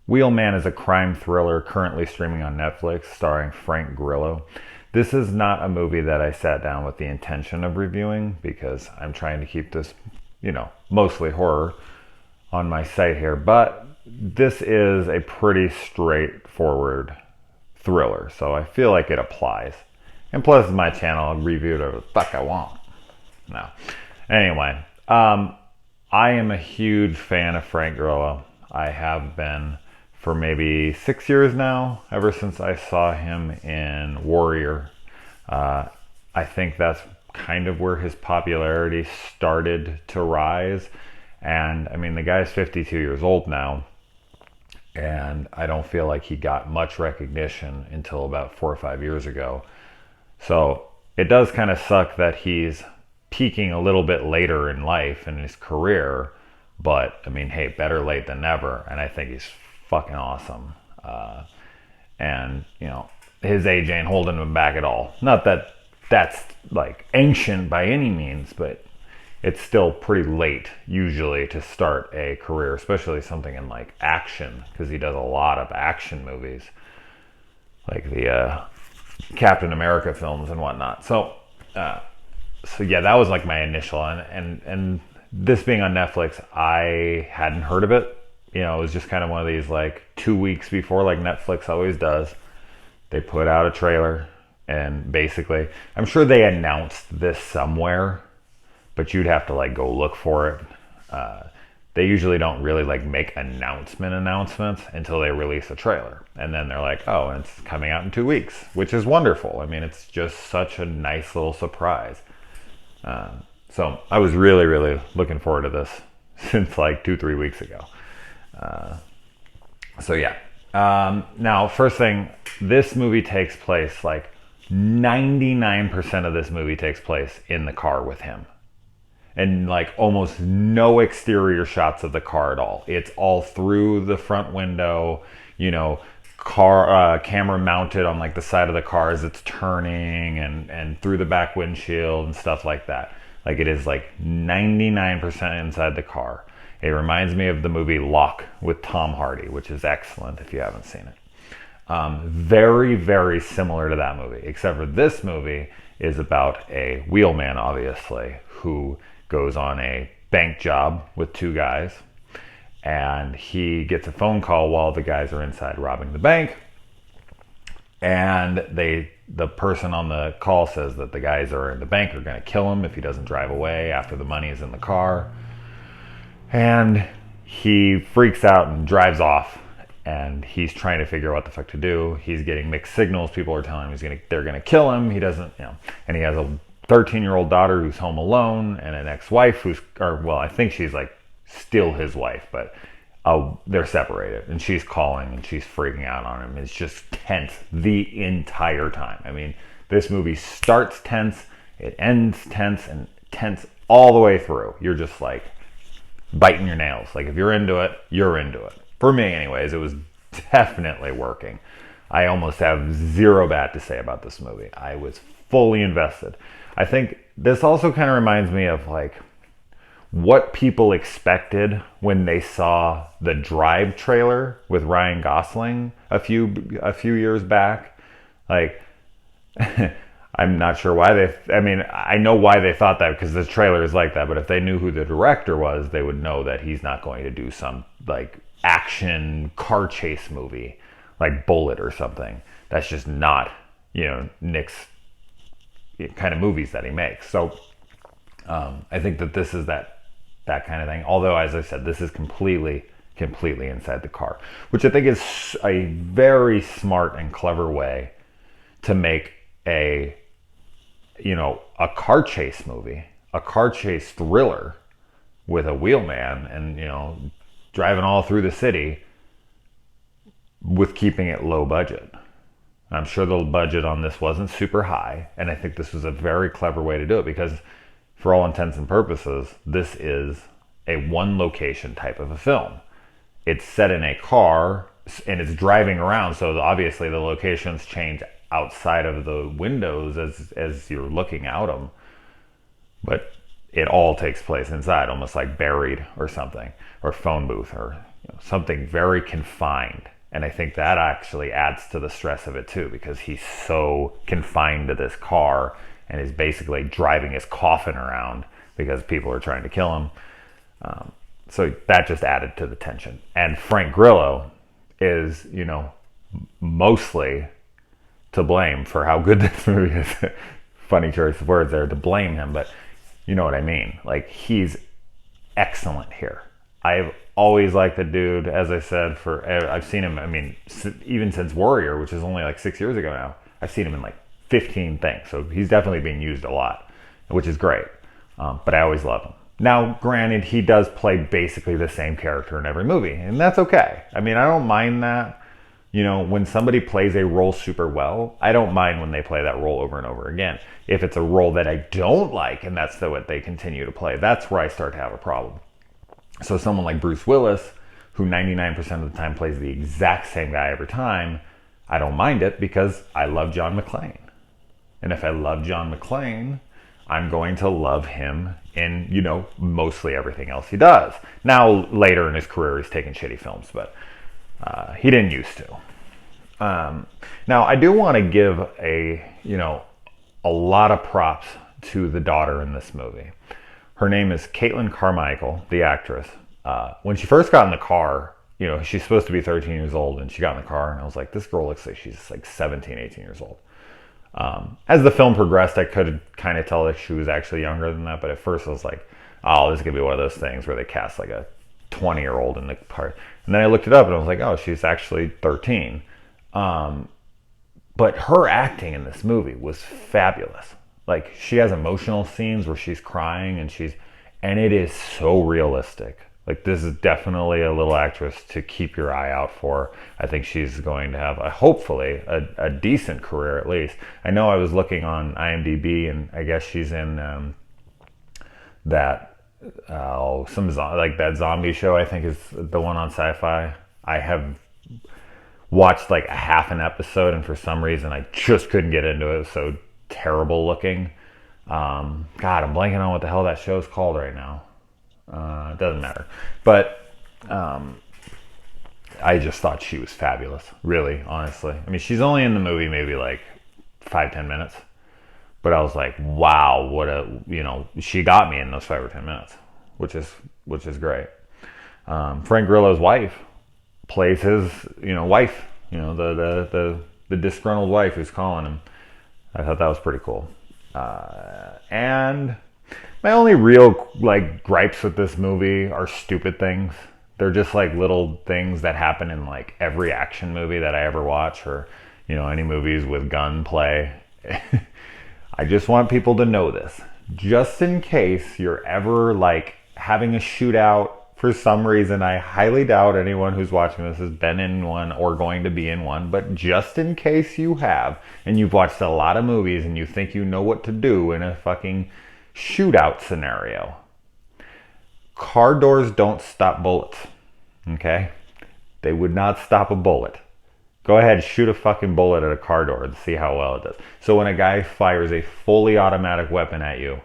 Wheelman is a crime thriller currently streaming on Netflix starring Frank Grillo. This is not a movie that I sat down with the intention of reviewing because I'm trying to keep this, mostly horror on my site here, but this is a pretty straightforward thriller, so I feel like it applies. And plus, it's my channel, I'll review whatever the fuck I want. No. Anyway, I am a huge fan of Frank Grillo. I have been for maybe 6 years now, ever since I saw him in Warrior. I think that's kind of where his popularity started to rise. And I mean, the guy's 52 years old now, and I don't feel like he got much recognition until about 4 or 5 years ago. So it does kind of suck that he's peaking a little bit later in life in his career, but I mean, hey, better late than never, and I think he's fucking awesome. And his age ain't holding him back at all. Not that that's like ancient by any means, but it's still pretty late usually to start a career, especially something in like action, because he does a lot of action movies, like the Captain America films and whatnot. So yeah, that was like my initial, and this being on Netflix, I hadn't heard of it. It was just kind of one of these like 2 weeks before, like Netflix always does. They put out a trailer, and basically, I'm sure they announced this somewhere, but you'd have to like go look for it. They usually don't really like make announcements until they release a trailer. And then they're like, oh, and it's coming out in 2 weeks, which is wonderful. I mean, it's just such a nice little surprise. So I was really, really looking forward to this since like 2-3 weeks ago. So yeah. Now, first thing, this movie takes place, like 99% of this movie takes place in the car with him. And like almost no exterior shots of the car at all. It's all through the front window, car camera mounted on like the side of the car as it's turning, and through the back windshield and stuff like that. Like it is like 99% inside the car. It reminds me of the movie Lock with Tom Hardy, which is excellent if you haven't seen it. Very, very similar to that movie, except for this movie is about a wheelman, obviously, who goes on a bank job with two guys, and he gets a phone call while the guys are inside robbing the bank, and the person on the call says that the guys are in the bank are going to kill him if he doesn't drive away after the money is in the car. And he freaks out and drives off, and he's trying to figure out what the fuck to do. He's getting mixed signals. People are telling him they're going to kill him. He doesn't, and he has a 13-year-old daughter who's home alone, and an ex-wife I think she's like still his wife, but they're separated, and she's calling and she's freaking out on him. It's just tense the entire time. I mean, this movie starts tense, it ends tense, and tense all the way through. You're just like biting your nails. Like if you're into it, you're into it. For me anyways, it was definitely working. I almost have zero bad to say about this movie. I was fully invested. I think this also kind of reminds me of like what people expected when they saw the Drive trailer with Ryan Gosling a few years back. Like I'm not sure why I know why they thought that, because the trailer is like that, but if they knew who the director was, they would know that he's not going to do some like action car chase movie like Bullet or something. That's just not, Nick's kind of movies that he makes. So I think that this is that kind of thing. Although, as I said, this is completely inside the car, which I think is a very smart and clever way to make a car chase movie, a car chase thriller with a wheelman and, driving all through the city with keeping it low budget. I'm sure the budget on this wasn't super high, and I think this was a very clever way to do it because for all intents and purposes, this is a one location type of a film. It's set in a car and it's driving around, so obviously the locations change outside of the windows as you're looking out them. But it all takes place inside, almost like buried or something, or phone booth, or something very confined. And I think that actually adds to the stress of it too, because he's so confined to this car and is basically driving his coffin around because people are trying to kill him. So that just added to the tension. And Frank Grillo is, mostly to blame for how good this movie is. Funny choice of words there, to blame him, but you know what I mean. Like, he's excellent here. I've always liked the dude, as I said, I've seen him, even since Warrior, which is only like 6 years ago now. I've seen him in like 15 things. So he's definitely being used a lot, which is great. But I always love him. Now, granted, he does play basically the same character in every movie, and that's okay. I don't mind that. When somebody plays a role super well, I don't mind when they play that role over and over again. If it's a role that I don't like, and that's what they continue to play, that's where I start to have a problem. So someone like Bruce Willis, who 99% of the time plays the exact same guy every time, I don't mind it because I love John McClane. And if I love John McClane, I'm going to love him in, mostly everything else he does. Now, later in his career, he's taken shitty films, but he didn't used to. Now, I do want to give a lot of props to the daughter in this movie. Her name is Caitlin Carmichael, the actress. When she first got in the car, she's supposed to be 13 years old, and she got in the car, and I was like, this girl looks like she's like 17, 18 years old. As the film progressed, I could kind of tell that she was actually younger than that, but at first I was like, oh, this is going to be one of those things where they cast like a 20-year-old in the part. And then I looked it up, and I was like, oh, she's actually 13. But her acting in this movie was fabulous. Like, she has emotional scenes where she's crying, and it is so realistic. Like, this is definitely a little actress to keep your eye out for. I think she's going to have, hopefully, a decent career at least. I know I was looking on IMDb, and I guess she's in that zombie show, I think is the one on Sci-Fi. I have watched like a half an episode, and for some reason I just couldn't get into it. It was so terrible looking. God, I'm blanking on what the hell that show's called right now. It doesn't matter. But I just thought she was fabulous, really, honestly. She's only in the movie maybe like 5-10 minutes. But I was like, wow, she got me in those 5 or 10 minutes, which is great. Frank Grillo's wife plays his, wife, the disgruntled wife who's calling him. I thought that was pretty cool. And my only real like gripes with this movie are stupid things. They're just like little things that happen in like every action movie that I ever watch, or any movies with gunplay. I just want people to know this, just in case you're ever like having a shootout. For some reason, I highly doubt anyone who's watching this has been in one or going to be in one, but just in case you have, and you've watched a lot of movies and you think you know what to do in a fucking shootout scenario, car doors don't stop bullets, okay? They would not stop a bullet. Go ahead, shoot a fucking bullet at a car door and see how well it does. So when a guy fires a fully automatic weapon at you,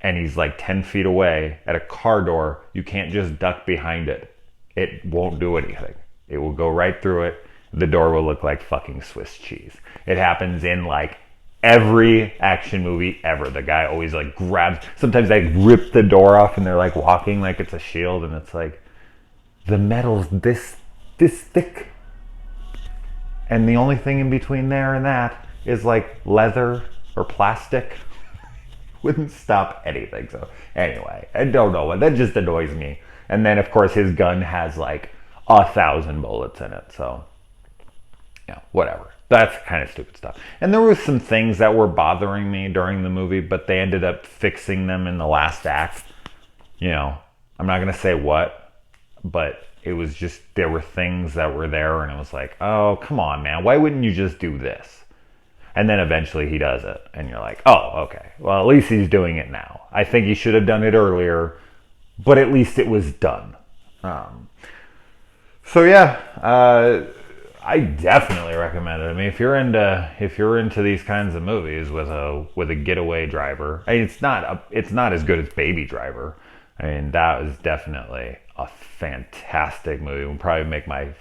and he's like 10 feet away at a car door, you can't just duck behind it. It won't do anything. It will go right through it. The door will look like fucking Swiss cheese. It happens in like every action movie ever. The guy always like grabs, sometimes they rip the door off and they're like walking like it's a shield, and it's like, the metal's this thick. And the only thing in between there and that is like leather or plastic. Wouldn't stop anything. So anyway, I don't know. That just annoys me. And then of course his gun has like 1,000 bullets in it. So yeah, whatever. That's kind of stupid stuff. And there were some things that were bothering me during the movie, but they ended up fixing them in the last act. I'm not going to say what, but it was just, there were things that were there and it was like, oh, come on, man. Why wouldn't you just do this? And then eventually he does it. And you're like, oh, okay. Well, at least he's doing it now. I think he should have done it earlier, but at least it was done. So yeah, I definitely recommend it. I mean, if you're into these kinds of movies with a getaway driver, I mean, it's not as good as Baby Driver. I mean, that was definitely a fantastic movie. It would probably make my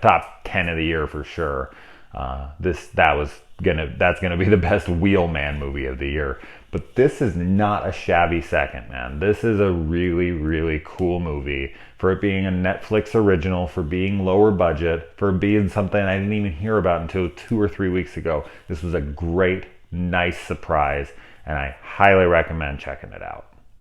top 10 of the year for sure. That's gonna be the best Wheelman movie of the year. But this is not a shabby second, man. This is a really, really cool movie for it being a Netflix original, for being lower budget, for being something I didn't even hear about until 2 or 3 weeks ago. This was a great, nice surprise, and I highly recommend checking it out.